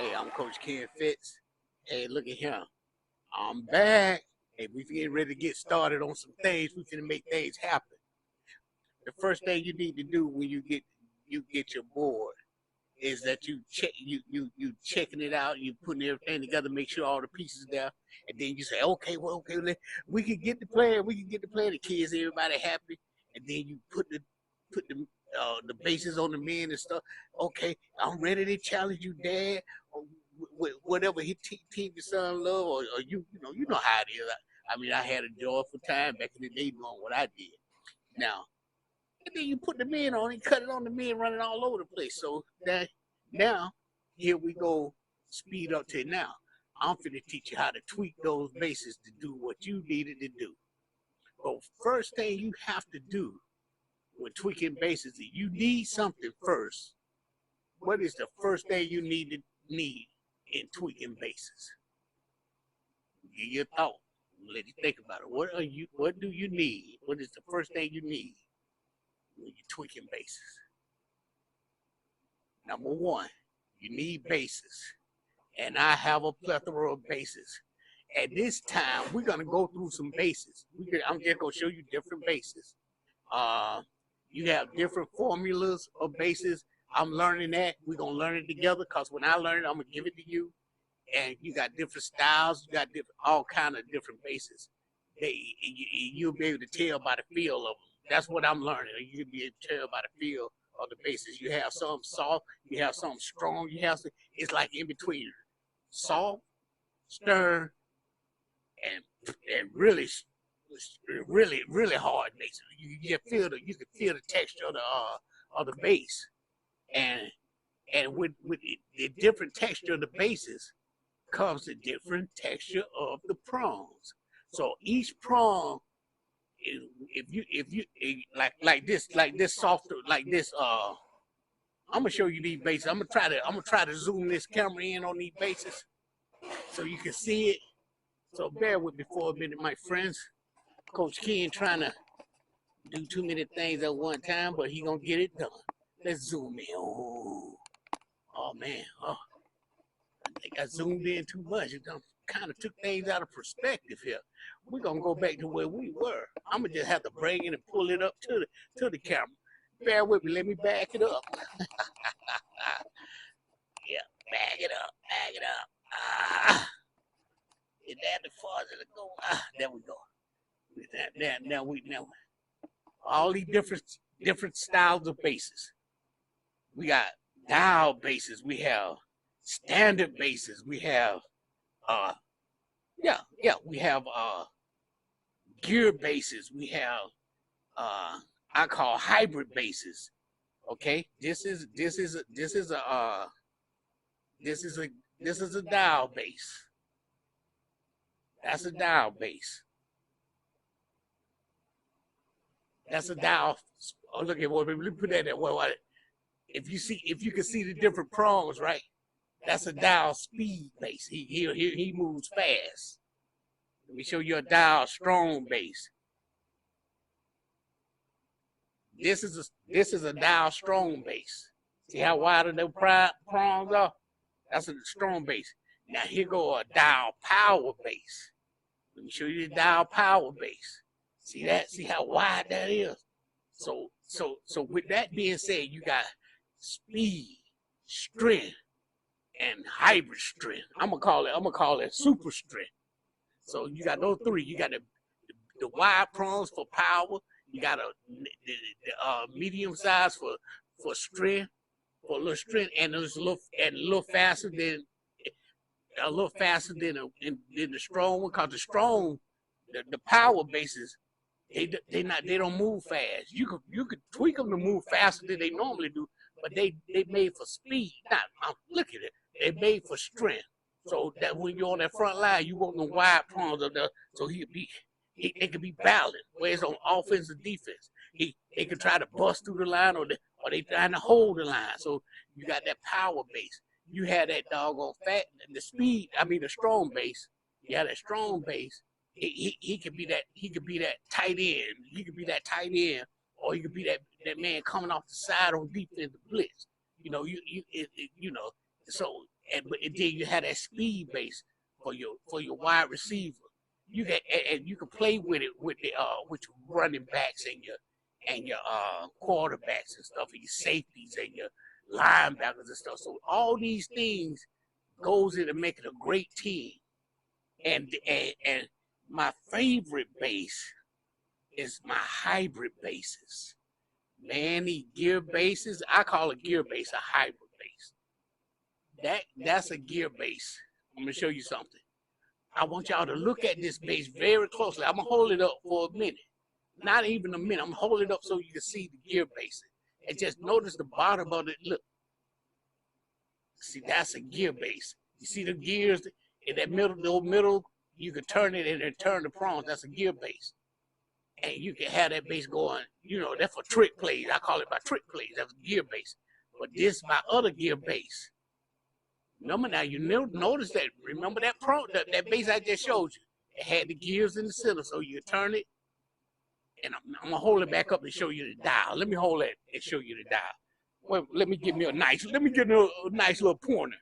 Hey, I'm Coach Ken Fitz. Hey, look at him. I'm back. Hey, we getting ready to get started on some things. We finna make things happen. The first thing you need to do when you get your board is that you checking it out, you putting everything together, make sure all the pieces there, and then you say, okay, well, okay, we can get the plan, the kids, everybody happy, and then you put the bases on the men and stuff. Okay, I'm ready to challenge you, Dad. Or whatever he teach your son love, or you know how it is. I mean, I had a joyful time back in the day doing what I did. Now, and then you put the men on and cut it on the men running all over the place. So that now, here we go, speed up to now. I'm finna teach you how to tweak those bases to do what you needed to do. But first thing you have to do when tweaking bases, you need something first. What is the first thing you need in tweaking bases? Give your thought. Let you think about it. What do you need? What is the first thing you need when you're tweaking bases? Number one, you need bases. And I have a plethora of bases. At this time, we're gonna go through some bases. I'm just gonna show you different bases. You have different formulas of bases. I'm learning that. We're gonna learn it together because when I learn it, I'm gonna give it to you. And you got different styles, you got all kind of different bases. You'll be able to tell by the feel of them. That's what I'm learning. You'll be able to tell by the feel of the bases. You have some soft, you have some strong, it's like in between. Soft, stern, and really hard bases. You can feel the texture of the base. And with the different texture of the bases comes the different texture of the prongs. So each prong, if you like this softer, like this, I'm gonna show you these bases. I'm gonna try to zoom this camera in on these bases so you can see it. So bear with me for a minute, my friends. Coach Ken trying to do too many things at one time, but he gonna get it done. Let's zoom in. Oh man. Oh. I think I zoomed in too much. It kind of took things out of perspective here. We're gonna go back to where we were. I'm gonna just have to bring it and pull it up to the camera. Bear with me. Let me back it up. Yeah, back it up. Is that the farthest to go? There we go. Now all these different styles of bases. We got dial bases. We have standard bases. We have we have gear bases. We have I call hybrid bases. Okay, this is a dial base. That's a dial base. That's a dial. Oh, look at what. Let me put that there. If you can see the different prongs, right? That's a dial speed base. He moves fast. Let me show you a dial strong base. This is a dial strong base. See how wide the prongs are? That's a strong base. Now here go a dial power base. Let me show you the dial power base. See that? See how wide that is? So with that being said, you got speed, strength, and hybrid strength. I'm gonna call it super strength. So you got those three. You got the wide prongs for power. You got the medium size for strength, for a little strength, and a little faster than the strong one. Cause the strong, the power bases, they don't move fast. You could tweak them to move faster than they normally do, but they made for speed. Now look at it. They made for strength. So that when you're on that front line, you want the wide prongs up there, so they could be balanced. Whereas on offense and defense, they could try to bust through the line, or they trying to hold the line. So you got that power base. You had that doggone the strong base. You had that strong base. He could be that tight end. He could be that tight end, or he could be that man coming off the side on defense, the blitz. So and then you have that speed base for your wide receiver. You can and you can play with it with your running backs and your quarterbacks and stuff, and your safeties and your linebackers and stuff. So all these things goes into making a great team. And my favorite base is my hybrid bases. Man, these gear bases, I call a gear base a hybrid base. That's a gear base. I'm gonna show you something. I want y'all to look at this base very closely. I'm gonna hold it up for a minute. Not even a minute. I'm gonna hold it up so you can see the gear base. And just notice the bottom of it. Look. See, that's a gear base. You see the gears in that middle, you can turn it and then turn the prongs. That's a gear base. And you can have that base going, that's for trick plays. I call it my trick plays. That's a gear base. But this is my other gear base. Remember now, you notice that. Remember that base I just showed you? It had the gears in the center, so you turn it. And I'm going to hold it back up and show you the dial. Let me hold it and show you the dial. Well, let me get a nice little pointer.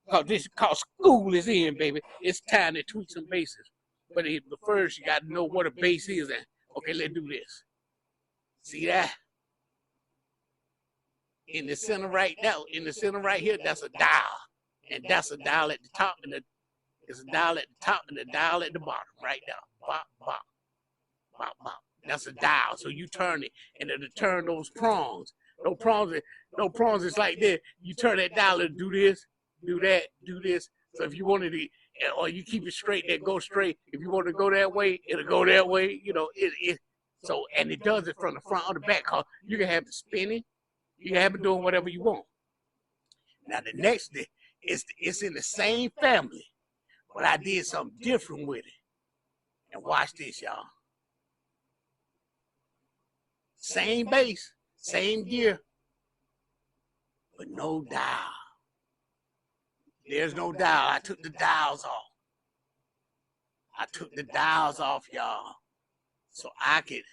Cause school is in, baby. It's time to tweak some bases. But first, you got to know what a base is. And okay, let's do this. See that? In the center right now, here, that's a dial. And that's a dial at the top, and it's a dial at the top and a dial at the bottom, right now. Bop, bop, bop, bop. That's a dial. So you turn it, and it'll turn those prongs. No prongs is like this. You turn that dial and do this, do that, do this. So if you wanted to, or you keep it straight, then go straight. If you want to go that way, it'll go that way. So, and it does it from the front or the back. Cause you can have it spinning, you can have it doing whatever you want. Now the next thing, it's in the same family, but I did something different with it. And watch this, y'all. Same base, same gear, but no dial. There's no dial. I took the dials off. Y'all, so I could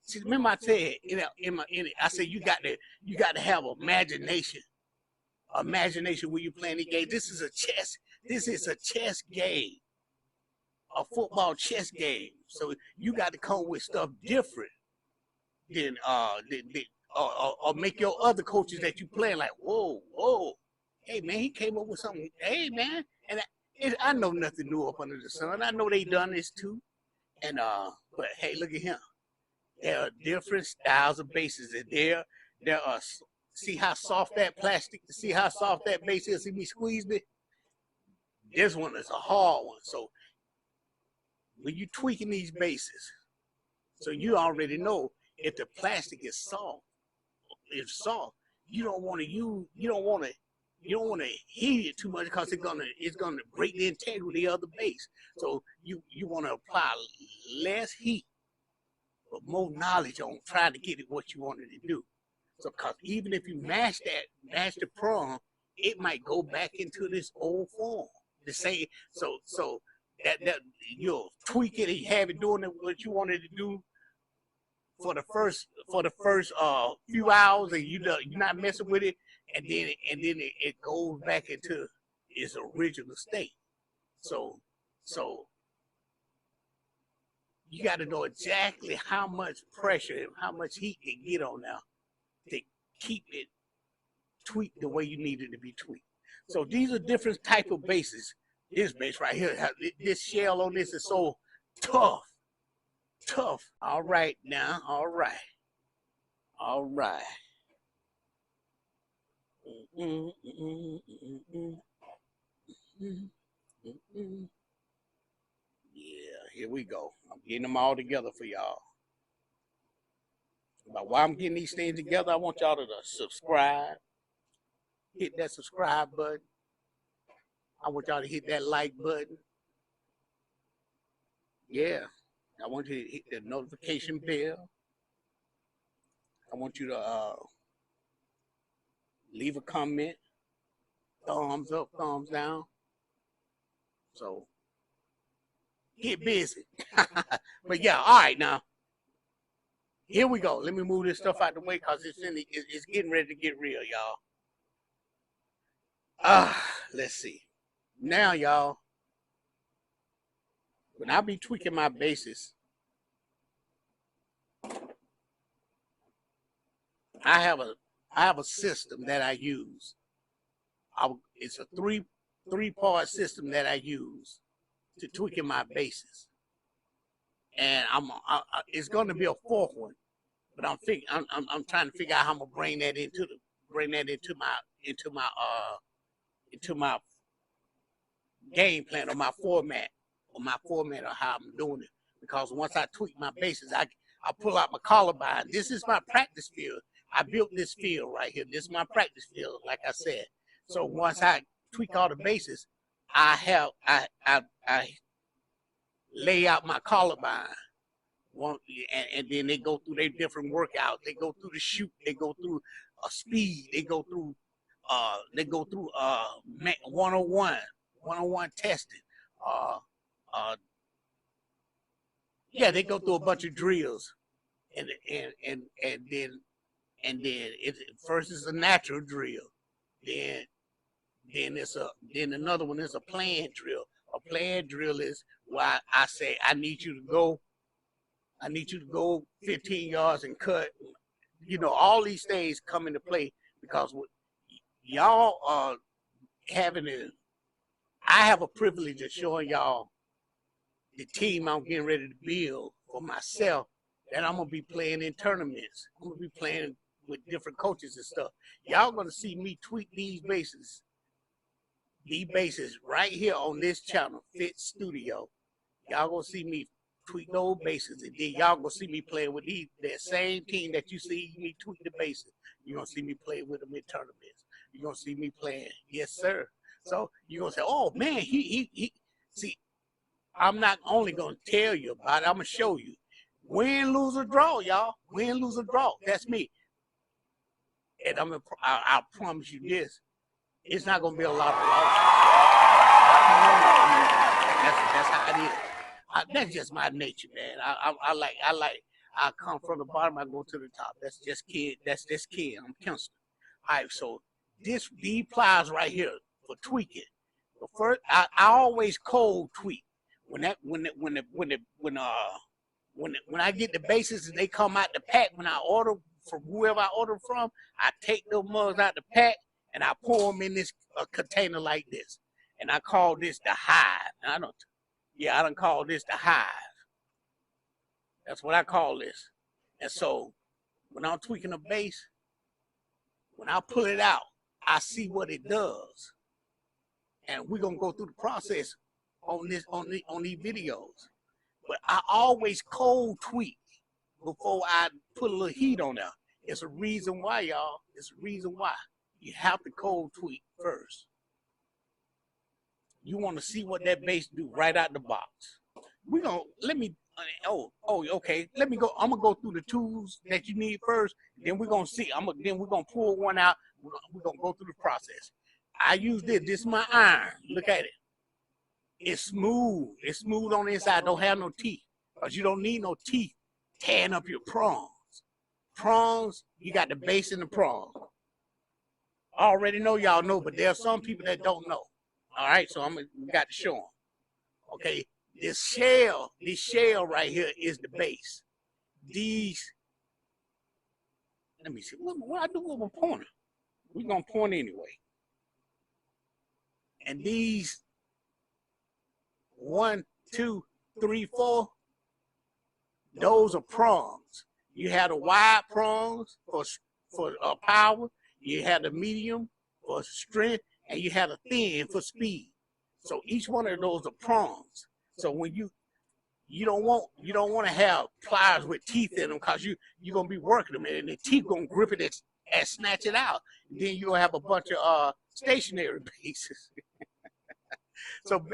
see. Remember I said I said you got to have imagination. Imagination when you playing the game. This is a chess game, a football chess game. So you got to come with stuff different than or make your other coaches that you play like, whoa, hey man, he came up with something. Hey man, and I know nothing new up under the sun. I know they done this too, and but hey, look at him. There are different styles of bases, and there are. See how soft that plastic, see how soft that base is, see me squeeze it? This one is a hard one. So when you tweaking these bases, so you already know if the plastic is soft, you don't want to heat it too much because it's gonna break the integrity of the base. So you want to apply less heat, but more knowledge on trying to get it what you wanted to do. So, cause even if you mash the prong, it might go back into this old form. The same, so that you'll tweak it and you have it doing what you wanted to do for the first few hours, and you're not messing with it, and then it goes back into its original state. So you got to know exactly how much pressure and how much heat to get on now to keep it tweaked the way you need it to be tweaked. So these are different type of bases. This base right here, this shell on this is so tough. All right now, all right. Yeah, here we go. I'm getting them all together for y'all. But while I'm getting these things together, I want y'all to subscribe. Hit that subscribe button. I want y'all to hit that like button. Yeah. I want you to hit the notification bell. I want you to leave a comment. Thumbs up, thumbs down. So, get busy. But yeah, all right now. Here we go. Let me move this stuff out the way because it's getting ready to get real, y'all. let's see. Now, y'all, when I be tweaking my bases, I have a system that I use. It's a three-part system that I use to tweaking my bases, and it's going to be a fourth one, but I'm trying to figure out how I'm gonna bring that into my game plan or my format of how I'm doing it. Because once I tweak my bases, I pull out my columbine. This is my practice field. I built this field right here. This is my practice field, like I said. So once I tweak all the bases, I lay out my columbine. And then they go through their different workouts. They go through the shoot. They go through speed. They go through one-on-one testing. Yeah, they go through a bunch of drills, and then first is a natural drill, then another one is a planned drill. A planned drill is why I say I need you to go 15 yards and cut. You know, all these things come into play because y'all are I have a privilege of showing y'all the team I'm getting ready to build for myself, that I'm gonna be playing in tournaments. I'm gonna be playing with different coaches and stuff. Y'all gonna see me tweak these bases right here on this channel, Fitz Studio. Y'all gonna see me tweak those bases, and then y'all gonna see me playing with that same team that you see me tweak the bases. You're gonna see me play with them in tournaments. You're gonna see me playing, yes sir. So you're gonna say, oh man, he see, I'm not only gonna tell you about it, I'm gonna show you. Win, lose, or draw, y'all. Win, lose, or draw. That's me. And I promise you this, it's not gonna be a lot of losses. That's how it is. That's just my nature, man. I come from the bottom, I go to the top. That's just kid. I'm Kingston. All right, so these pliers right here for tweaking. The first, I always cold tweak. When I get the bases and they come out the pack, when I order from whoever I order from, I take those mugs out the pack and I pour them in this container like this, and I call this the hive. I done call this the hive. That's what I call this. And so when I'm tweaking a base, when I pull it out, I see what it does, and we're gonna go through the process on these videos. But I always cold tweak before I put a little heat on there. It's a reason why, y'all. It's a reason why. You have to cold tweak first. You want to see what that base do right out the box. Okay. Let me go. I'm gonna go through the tools that you need first. Then we're gonna see. Then we're gonna pull one out. We're gonna go through the process. I use this. This is my iron. Look at it. It's smooth. It's smooth on the inside. Don't have no teeth, because you don't need no teeth tearing up your prongs. Prongs, you got the base in the prong. I already know y'all know, but there are some people that don't know. All right, so we got to show them. Okay, this shell right here is the base. Let me see, what I do with my pointer? We're gonna point anyway. And these 1, 2, 3, 4, those are prongs. You have the wide prongs for power. You have the medium for strength, and you have the thin for speed. So each one of those are prongs. So when you don't want to have pliers with teeth in them, because you're gonna be working them, and the teeth gonna grip it and snatch it out. And then you're gonna have a bunch of stationary bases. So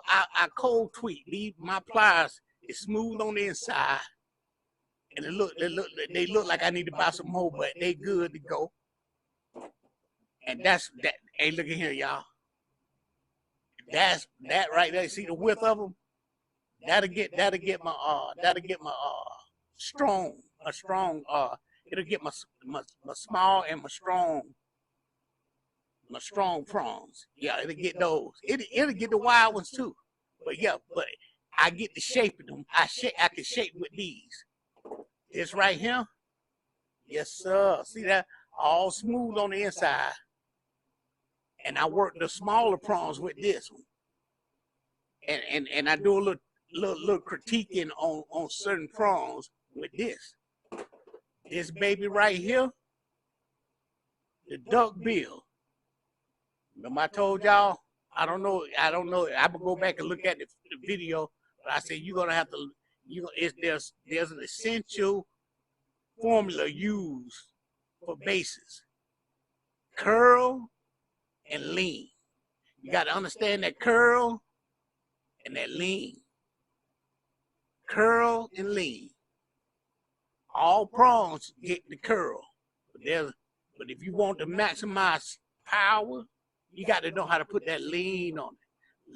I cold tweak. My pliers is smooth on the inside, and they look like I need to buy some more, but they good to go. And that's that. Hey, look at here, y'all. That's that right there. See the width of them? That'll get my strong. It'll get my small and my my strong prawns. Yeah, it'll get those. It'll get the wild ones too. But yeah, but I get the shape of them. I can shape with these. This right here, yes sir. See that? All smooth on the inside. And I work the smaller prawns with this one. And I do a little critiquing on certain prawns with this. This baby right here, the duck bill. Remember I told y'all, I don't know. I'm gonna go back and look at the video, but I said you're gonna have to, there's an essential formula used for bases: curl and lean. You got to understand that curl and that lean. Curl and lean. All prawns get the curl, but if you want to maximize power, you got to know how to put that lean on it.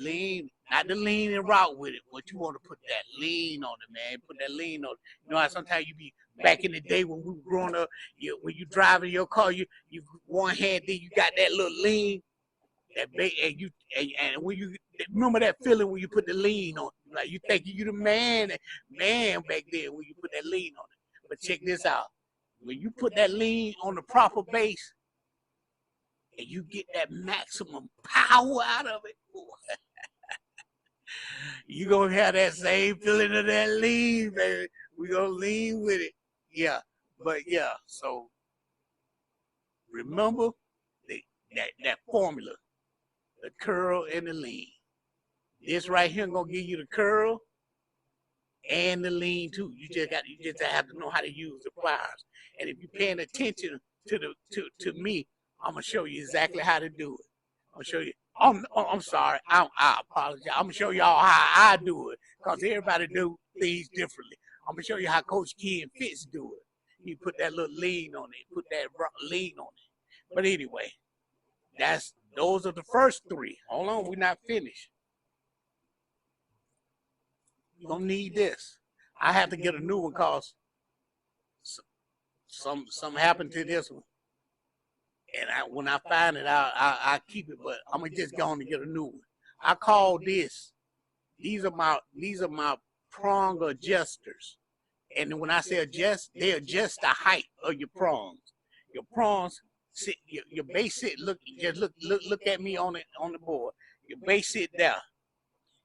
Lean, not the lean and route with it, but you want to put that lean on it, man. Put that lean on it. You know how sometimes you be back in the day when we were growing up, when you driving your car, you one hand, then you got that little lean. And when you remember that feeling when you put the lean on it, like you think you the man back then when you put that lean on it. But check this out: when you put that lean on the proper base, and you get that maximum power out of it, you gonna have that same feeling of that lean, baby. We gonna lean with it, yeah. But yeah, so remember that formula. The curl and the lean. This right here gonna give you the curl and the lean too. You just have to know how to use the pliers. And if you're paying attention to me, I'm gonna show you exactly how to do it. I'm gonna show you. I'm sorry. I apologize. I'm gonna show y'all how I do it, because everybody do things differently. I'm gonna show you how Coach Ken Fitz do it. He put that little lean on it. Put that lean on it. But anyway, those are the first three. Hold on, we're not finished. You're gonna need this. I have to get a new one because something happened to this one. And when I find it, I keep it, but I'm gonna just go on and get a new one. I call this. These are my prong adjusters. And when I say adjust, they adjust the height of your prongs. Your prongs sit, your base sit. Look at me on the board. Your base sit there,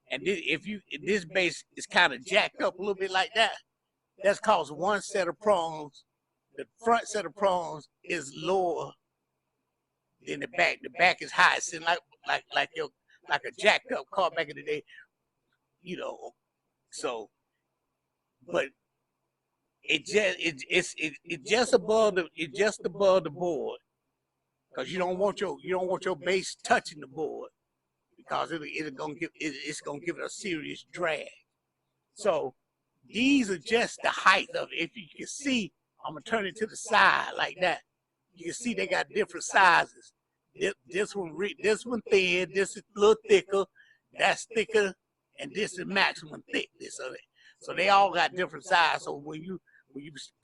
and if this base is kind of jacked up a little bit like that, that's cause one set of prongs. The front set of prongs is lower than the back. The back is high. It's like a jacked up car back in the day, you know. So, but it's just above the board, because you don't want your base touching the board, because it's gonna give it a serious drag. So these are just the height of it. If you can see, I'm gonna turn it to the side like that. You can see they got different sizes. This one thin, this is a little thicker, that's thicker, and this is maximum thickness of it. So they all got different sizes. So when you're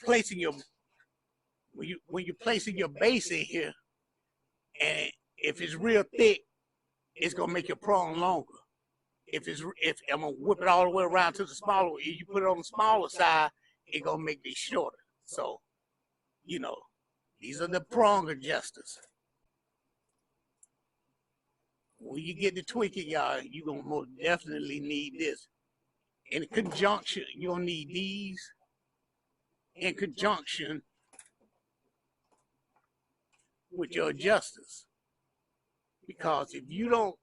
placing your base in here, and if it's real thick, it's gonna make your prong longer. If I'm gonna whip it all the way around to the smaller, if you put it on the smaller side, it's gonna make it shorter. So, these are the prong adjusters. When you get to tweaking, y'all, you're gonna most definitely need this. In conjunction, you're gonna need these in conjunction with your adjusters. Because if you don't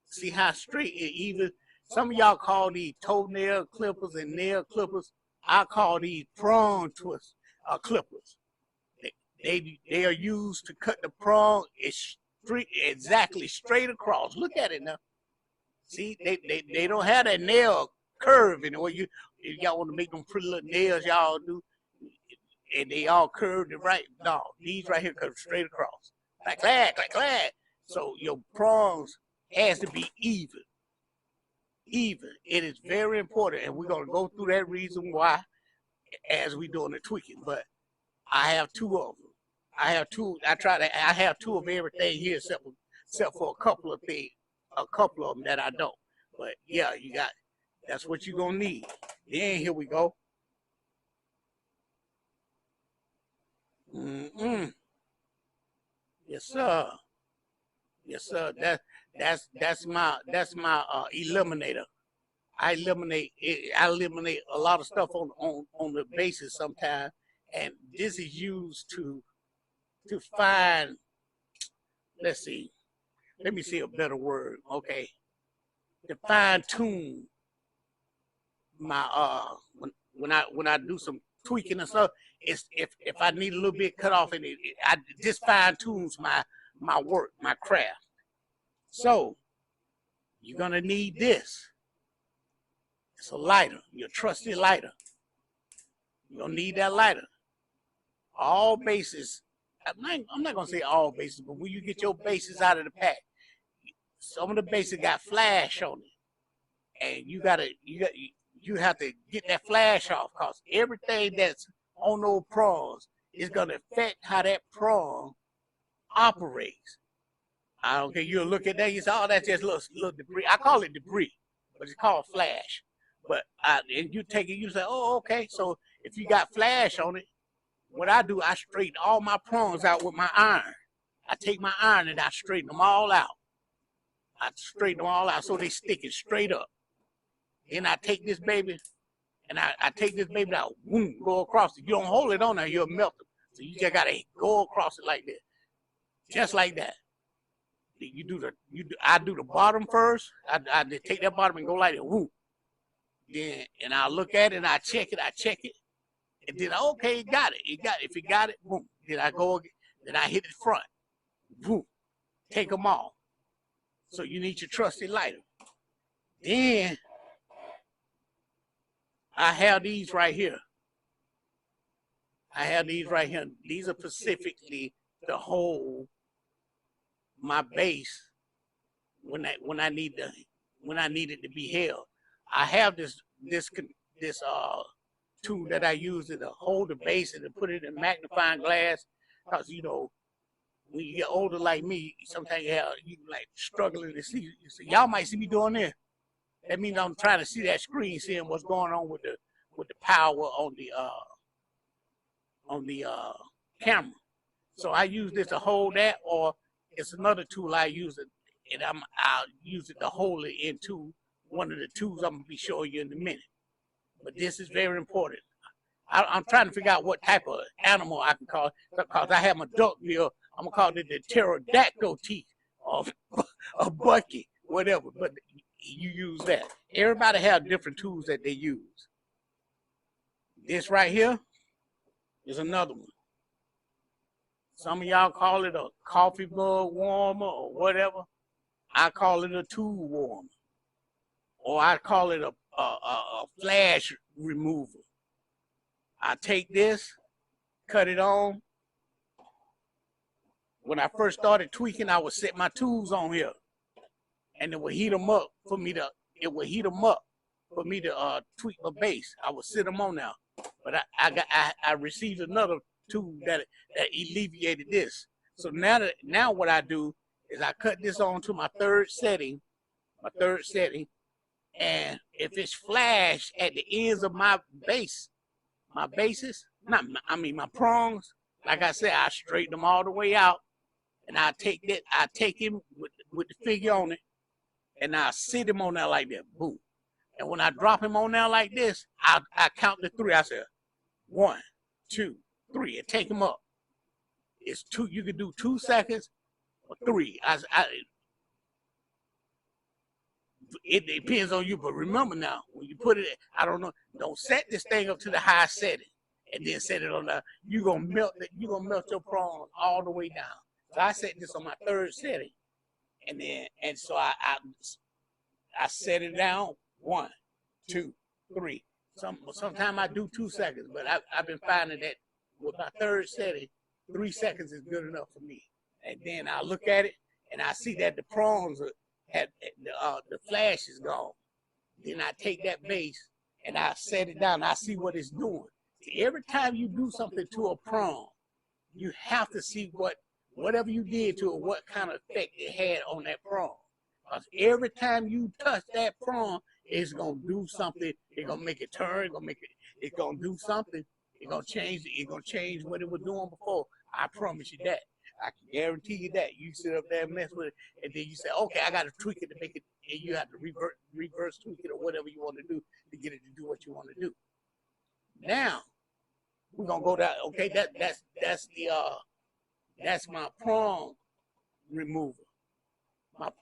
see how straight it, even some of y'all call these toenail clippers and nail clippers, I call these prong twist clippers. They are used to cut the prong exactly straight across. Look at it now. See, they don't have that nail curve in the way if y'all want to make them pretty little nails y'all do, and they all curved it right. No, these right here cut straight across. Like that. So your prongs has to be even. Even. It is very important, and we're gonna go through that reason why as we doing the tweaking. But I have two of them. I have two of everything here except except for a couple of them that I don't. But yeah, that's what you're gonna need. Then here we go. Yes, sir. Yes, sir. That's my eliminator. I eliminate a lot of stuff on the basis sometimes, and this is used to find. Let's see. Let me see a better word. Okay, to fine tune my when I do some tweaking and stuff. It's if I need a little bit cut off, and I just fine tunes my work, my craft. So you're gonna need this. It's a lighter, your trusty lighter. You're gonna need that lighter. All bases. I'm not gonna say all bases, but when you get your bases out of the pack, some of the bases got flash on it, and you have to get that flash off, cause everything that's on those prongs is gonna affect how that prong operates. I don't care. You'll look at that, you say, oh, that's just little debris. I call it debris, but it's called flash. But and you take it, you say, oh, okay. So if you got flash on it, what I do, I straighten all my prongs out with my iron. I take my iron and I straighten them all out. I straighten them all out so they sticking straight up. Then I take this baby, and I take this baby out, boom, go across it. You don't hold it on there, you'll melt it. So you just gotta go across it like this, just like that. I do the bottom first. I take that bottom and go like that, whoop. Then and I look at it and I check it, and then okay, it got it. If it got it, boom. Then I go again. Then I hit the front, boom. Take them off. So you need your trusty lighter. Then I have these right here. These are specifically to hold my base when I need it to be held. I have this tool that I use to hold the base and to put it in magnifying glass, because when you get older like me, sometimes you like struggling to see. Y'all might see me doing this. That means I'm trying to see that screen, seeing what's going on with the power on the camera. So I use this to hold that, or it's another tool I use it, and I'll use it to hold it into one of the tools I'm gonna be showing you in a minute. But this is very important. I'm trying to figure out what type of animal I can call it, because I have my duck bill. I'm gonna call it the pterodactyl teeth, or a bucket, whatever. But you use that. Everybody have different tools that they use. This right here is another one. Some of y'all call it a coffee mug warmer or whatever. I call it a tool warmer, or I call it a flash remover. I take this, cut it on. When I first started tweaking, I would set my tools on here, and it would heat them up for me to. Tweak my base. I would sit them on now, but I received another tool that alleviated this. So now what I do is I cut this on to my third setting, and if it's flash at the ends of my bases, my prongs, like I said, I straighten them all the way out, and I take him with the figure on it, and I sit him on there like that, boom. And when I drop him on there like this, I count to 3. I say 1, 2, 3, and take him up. It's 2. You can do 2 seconds or 3. It depends on you, but remember now, when you put it, I don't know, don't set this thing up to the high setting and then set it on the. You're gonna melt your prawns all the way down. So I set this on my third setting, and so I set it down 1, 2, 3. Sometimes I do 2 seconds, but I've been finding that with my third setting, 3 seconds is good enough for me. And then I look at it and I see that the prongs the flash is gone. Then I take that base and I set it down. I see what it's doing. See, every time you do something to a prong, you have to see what whatever you did to it, what kind of effect it had on that prong. Because every time you touch that prong, it's gonna do something. It's gonna make it turn. It's gonna do something. It's gonna change. It's gonna change what it was doing before. I promise you that. I can guarantee you that. You sit up there and mess with it, and then you say, okay, I got to tweak it to make it, and you have to reverse tweak it or whatever you want to do to get it to do what you want to do. Now we're gonna go down. Okay, that's my prong remover. My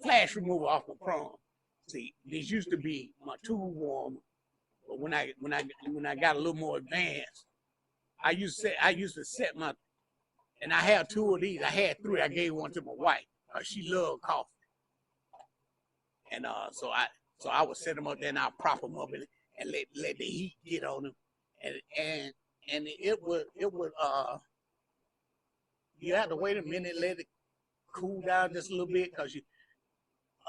flash remover off my prong. See, this used to be my tool warmer, but when I got a little more advanced, I used to set my, and I have 2 of these. I had 3. I gave one to my wife. She loved coffee, and so I would set them up there and I prop them up and let the heat get on them, and it would you have to wait a minute, let it cool down just a little bit, because a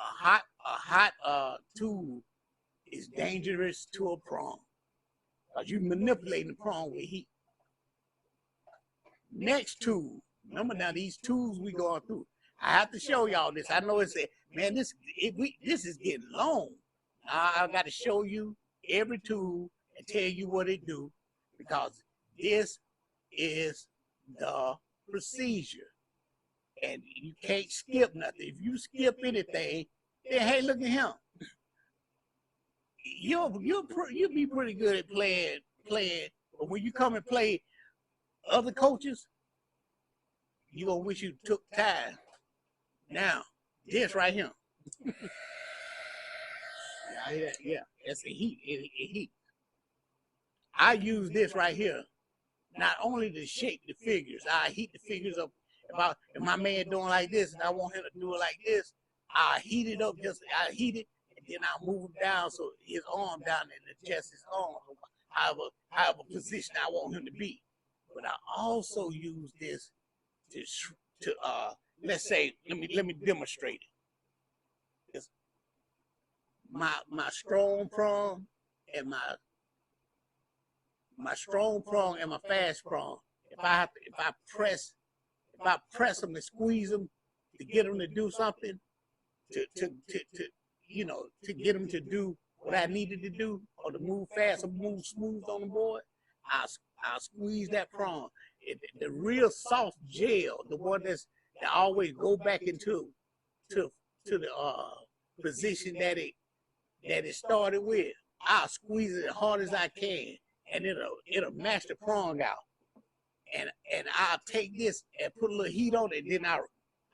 hot tool is dangerous to a prong, because you're manipulating the prong with heat. Next tool, remember now these tools we going through. I have to show y'all this. I know it's man, this is getting long. I got to show you every tool and tell you what it do, because this is the procedure, and you can't skip nothing. If you skip anything, then hey, look at him. You'll be pretty good at playing, but when you come and play other coaches, you gonna wish you took time. Now, this right here. Yeah, that's the heat. It heat. I use this right here not only to shape the figures. I heat the figures up. If my man doing like this and I want him to do it like this, I heat it up. I heat it, and then I move him down so his arm down and adjust his arm, however position I want him to be. But I also use this to let's say, let me demonstrate it. It's my strong prong and my strong prong and my fast prong. If I press them and squeeze them to get them to do something, to get them to do what I needed to do, or to move fast or move smooth on the board, I'll squeeze that prong. The real soft gel, the one that always go back into the position that it started with, I'll squeeze it as hard as I can, and it'll match the prong out. And I'll take this and put a little heat on it, and then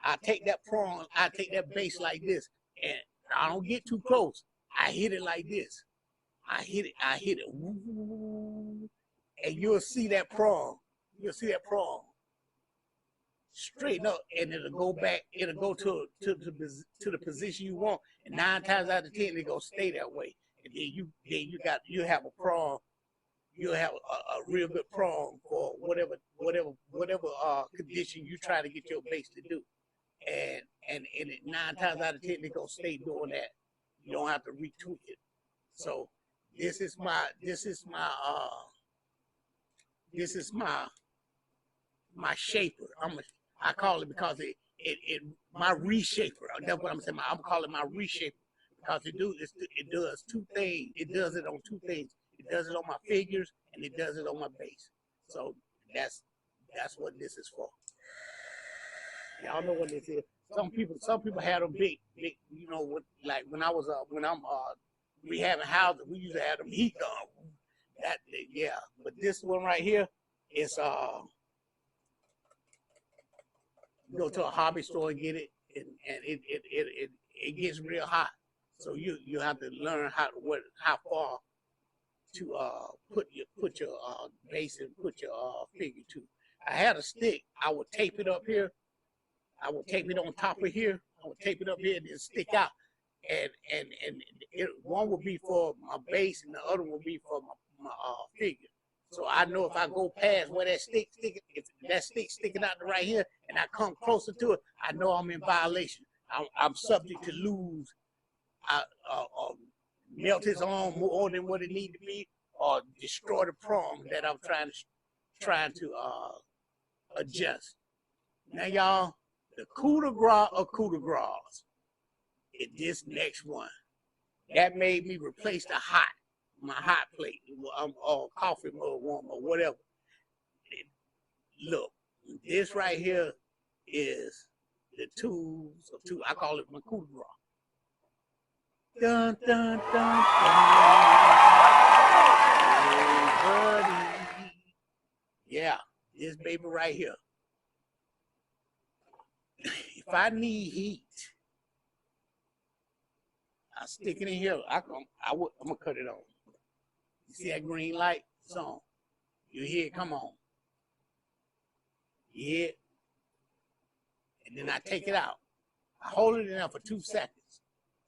I'll take that prong, I'll take that base like this, and I don't get too close. I hit it like this. I hit it, woo, and you'll see that prong. You'll see that prong straighten up, and it'll go back. It'll go to the position you want, and 9 times out of 10, it's gonna stay that way. And then you have a prong. You'll have a real good prong for whatever condition you try to get your base to do, and 9 times out of 10, they're gonna stay doing that. You don't have to retweak it. So this is my shaper. I call it, because it my reshaper. That's what I'm saying. I'm calling it my reshaper, because it does 2 things. It does it on 2 things. It does it on my figures, and it does it on my base. So that's what this is for. Y'all know what this is. Some people have them big, like when I'm rehabbing houses, we used to have them heat guns. Yeah. But this one right here is you go to a hobby store and get it, and it gets real hot. So you have to learn how far to put your base and put your figure to. I had a stick. I would tape it up here. I would tape it on top of here. I would tape it up here and then stick out. And one would be for my base, and the other would be for my figure. So I know if I go past where that stick, if that stick sticking out right here, and I come closer to it, I know I'm in violation. I'm subject to lose, melt his arm more than what it needs to be, or destroy the prong that I'm trying to adjust. Now, y'all, the coup de grace of coup de grace is this next one. That made me replace my hot plate, or coffee mug warmer, or whatever. Look, this right here is the tools of two. I call it my coup de grace. Dun, dun, dun, dun. Hey, buddy. Yeah, this baby right here. If I need heat, I stick it in here. I'm gonna cut it on. You see that green light? It's on. You hear it? Come on. You hear it? And then I take it out. I hold it in there for 2 seconds.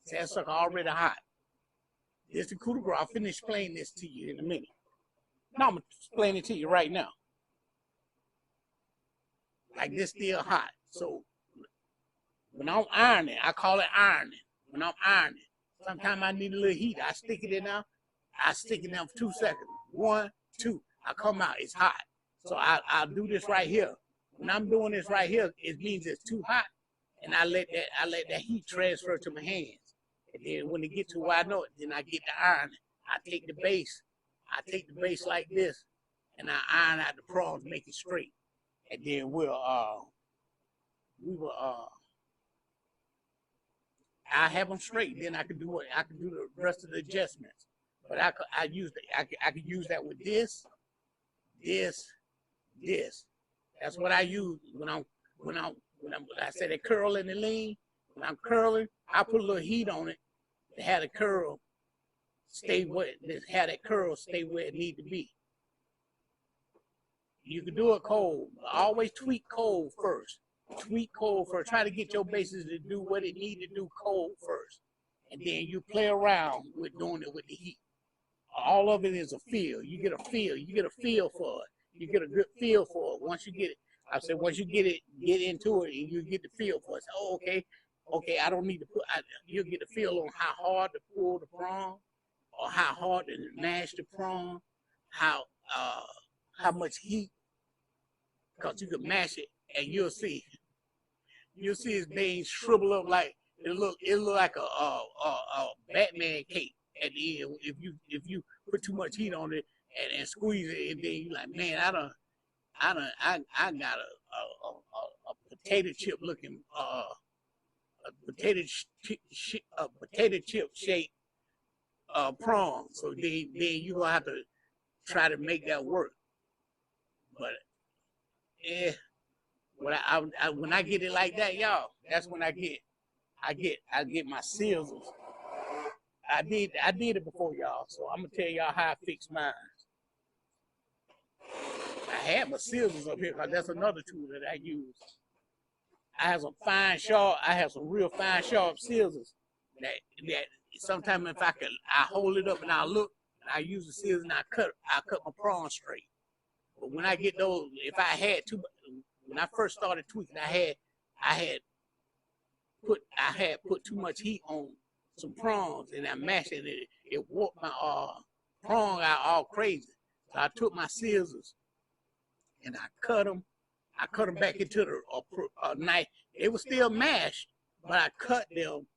See that sucker already hot. This is the coup de grace. I'll finish explaining this to you in a minute. Now I'm gonna explain it to you right now. Like this still hot. So when I'm ironing, I call it ironing. When I'm ironing, sometimes I need a little heat. I stick it in there. I stick it in there for 2 seconds. 1, 2. I come out. It's hot. So I'll do this right here. When I'm doing this right here, it means it's too hot, and I let that heat transfer to my hands. And then when it gets to where I know it, then I get the iron. I take the base. I take the base like this, and I iron out the prongs, make it straight. And then I have them straight. Then I can do the rest of the adjustments. But I could use that with this. That's what I use when I say that curl and the lean. When I'm curling, I put a little heat on it to have the curl stay where it need to be. You can do it cold. Always tweak cold first. Tweak cold first. Try to get your bases to do what it need to do cold first. And then you play around with doing it with the heat. All of it is a feel. You get a feel. You get a feel for it. You get a good feel for it. Once you get it, once you get into it, and you get the feel for it. Oh, okay, I don't need to you'll get the feel on how hard to pull the prong, or how hard to mash the prong, how much heat, because you can mash it, and you'll see his veins shrivel up like it look like a Batman cape at the end. If you put too much heat on it and squeeze it, and then you like, man, I got a potato chip looking potato chip shaped prong. So then you gonna have to try to make that work. But when I get it like that, y'all, that's when I get my scissors. I did it before, y'all, so I'm gonna tell y'all how I fix mine. I had my scissors up here because that's another tool that I use. I have some real fine sharp scissors that sometimes if I hold it up and I look, and I use the scissors and I cut my prawn straight. But when I get those, when I first started tweaking, I had put too much heat on some prawns, and I mashed it, and it warped my prawn out all crazy. So I took my scissors and I cut them back into the knife. They were still mashed, but I cut them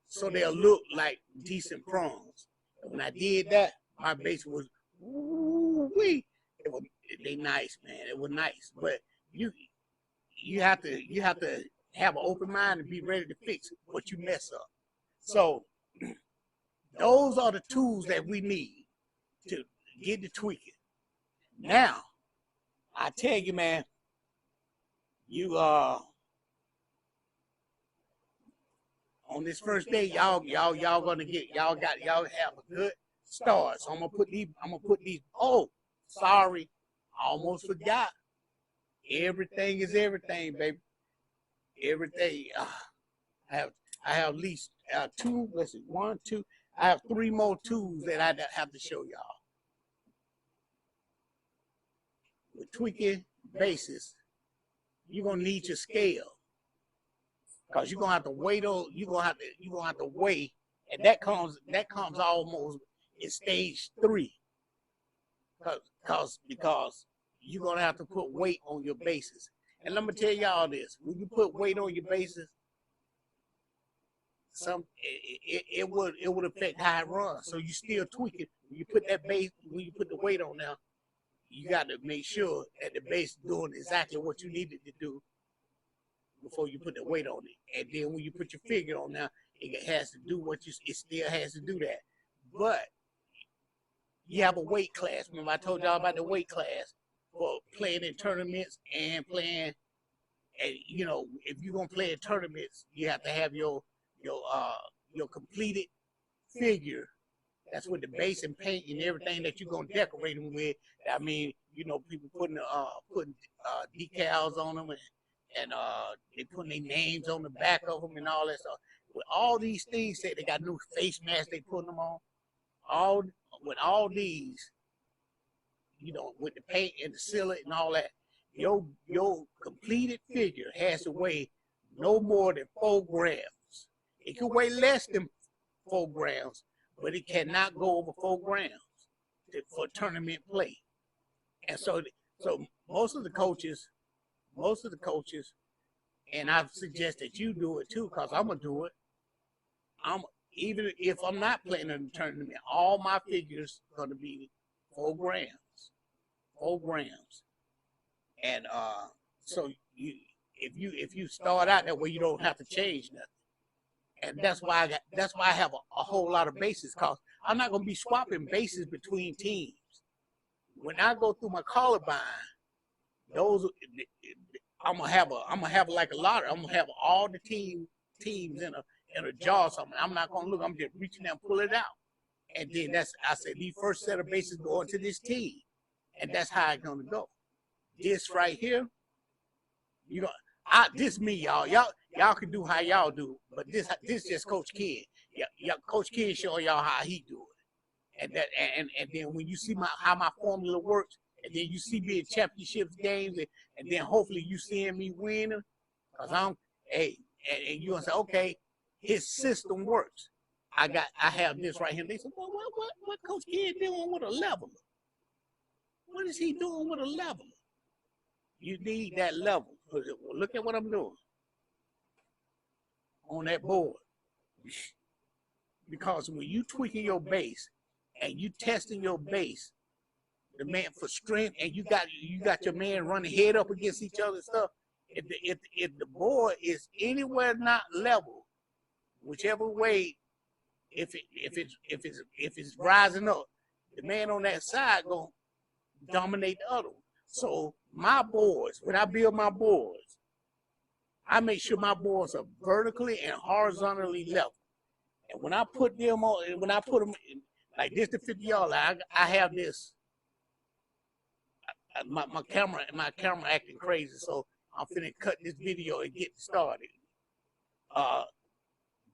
so they'll look like decent prawns. And when I did that, my base was woo-wee. They nice, man. It was nice, but you have to have an open mind and be ready to fix what you mess up. So those are the tools that we need to get the tweaking. Now, I tell you, man, you on this first day, y'all have a good start. So I'm gonna put these. Oh, sorry, I almost forgot. Everything is everything, baby. Everything. I have at least 2. Let's see, 1, 2. I have 3 more tools that I have to show y'all. With tweaking bases, you're gonna need your scale, because you're gonna have to weigh those. You're gonna have to weigh, and that comes almost in stage 3, because you're gonna have to put weight on your bases. And let me tell y'all this: when you put weight on your bases, it would affect how it runs. So you still tweak it. When you put that base, when you put the weight on now, you got to make sure that the base is doing exactly what you need it to do before you put the weight on it. And then when you put your figure on now, it has to do what it still has to do that. But you have a weight class. Remember I told y'all about the weight class for playing in tournaments and playing. And you know, if you're gonna play in tournaments, you have to have your completed figure. That's with the base and paint and everything that you're gonna decorate them with. I mean, you know, people putting decals on them and they putting their names on the back of them and all that stuff. With all these things, they got new face masks they putting them on. With all these, you know, with the paint and the sealant and all that, your completed figure has to weigh no more than 4 grams. It can weigh less than 4 grams, but it cannot go over 4 grams for tournament play. And so most of the coaches, and I suggest that you do it too, because I'm gonna do it. Even if I'm not playing in the tournament, all my figures are gonna be 4 grams. 4 grams. And so if you start out that way, you don't have to change nothing. And that's why I have a whole lot of bases, because I'm not gonna be swapping bases between teams. When I go through my columbine, those I'm gonna have like a lottery. I'm gonna have all the teams in a jar or something. I'm not gonna look. I'm just reaching out and pull it out. And then I said these first set of bases go into this team, and that's how it's gonna go. This right here, you know, this me, y'all. Y'all can do how y'all do, but this just Coach Ken. Yeah, Coach Ken showing y'all how he do it. And then when you see how my formula works, and then you see me in championships games, and then hopefully you seeing me winning, cause and you gonna say, okay, his system works. I have this right here. They said, well, what Coach Ken doing with a leveler? What is he doing with a leveler? You need that level. Look at what I'm doing on that board. Because when you tweaking your base and you testing your base, the man for strength, and you got your man running head up against each other and stuff. If the board is anywhere not level, whichever way, if it's rising up, the man on that side gonna dominate the other one. So my boards, when I build my boards, I make sure my boards are vertically and horizontally level. And when I put them on, when I put them in, like this, the 50-yard line, I have this. My camera acting crazy, so I'm finna cut this video and get started.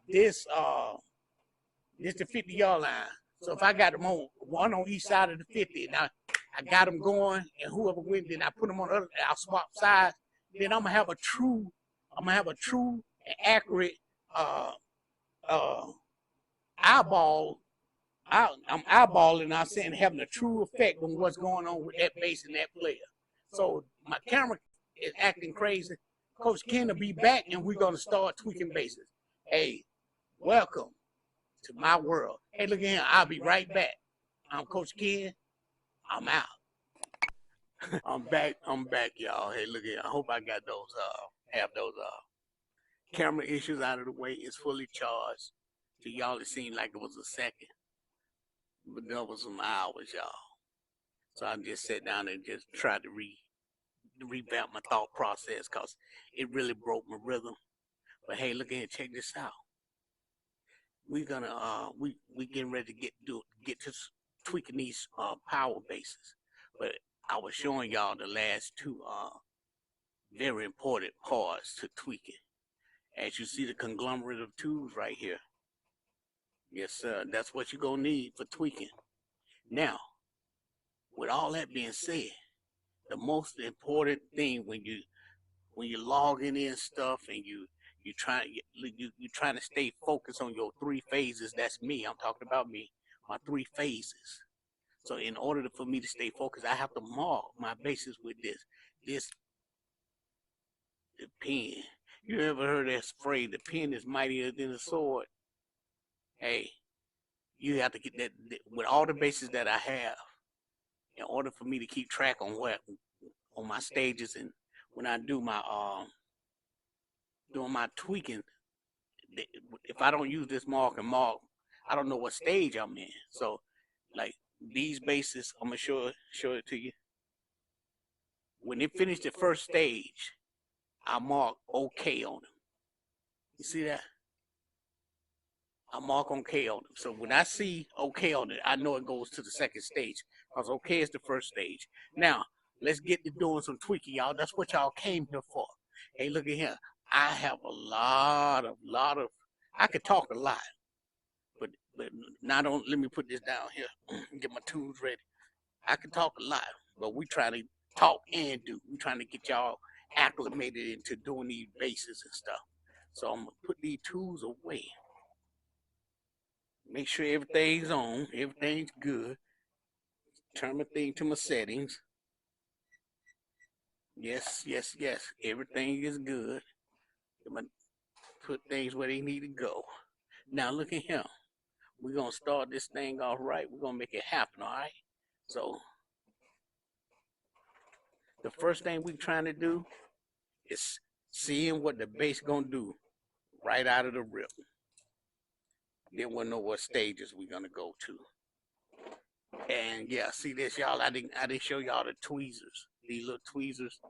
This the 50-yard line. So if I got them on one on each side of the 50, now I got them going, and whoever wins, then I put them on the other. I'll swap sides. Then I'm gonna have a true and accurate eyeball. I'm eyeballing. I'm saying having a true effect on what's going on with that base and that player. So my camera is acting crazy. Coach Ken will be back, and we're gonna start tweaking bases. Hey, welcome to my world. Hey, look at here. I'll be right back. I'm Coach Ken. I'm out. I'm back, y'all. Hey, look here. I hope I got have those camera issues out of the way. It's fully charged. To y'all, it seemed like it was a second, but that was some hours, y'all. So I just sat down and just tried to revamp my thought process, because it really broke my rhythm. But hey, look at here. Check this out. We're gonna we getting ready to get to tweaking these power bases. But I was showing y'all the last two very important parts to tweaking. As you see the conglomerate of tools right here. Yes, sir. That's what you're gonna need for tweaking. Now, with all that being said, the most important thing when you're logging in stuff and you're trying to stay focused on your 3 phases. That's me. I'm talking about me. My 3 phases. So in order for me to stay focused, I have to mark my bases with this The pen. You ever heard that phrase, the pen is mightier than the sword? Hey, you have to get that with all the bases that I have in order for me to keep track on on my stages and when I do my doing my tweaking. If I don't use this mark and mark, I don't know what stage I'm in. So, like these bases, I'm gonna show it to you. When they finish the first stage, I mark OK on them. You see that? I mark OK on them. So when I see OK on it, I know it goes to the second stage because OK is the first stage. Now, let's get to doing some tweaking, y'all. That's what y'all came here for. Hey, look at here. I have a lot of, I could talk a lot, but now don't let me put this down here. Get my tools ready. I can talk a lot, but we trying to talk and do. We trying to get y'all acclimated into doing these bases and stuff. So I'm gonna put these tools away. Make sure everything's on, everything's good. Turn my thing to my settings. Yes. Everything is good. I'm gonna put things where they need to go. Now look at him. We're gonna start this thing off right. We're gonna make it happen, all right? So the first thing we're trying to do is seeing what the bass gonna do right out of the rip. Then we'll know what stages we're gonna go to. And yeah, see this, y'all. I didn't show y'all the tweezers. These little tweezers.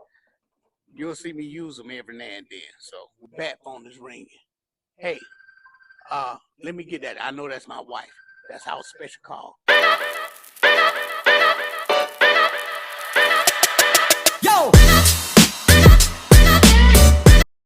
You'll see me use them every now and then. So the bat phone is ringing. Hey, let me get that. I know that's my wife. That's our special call.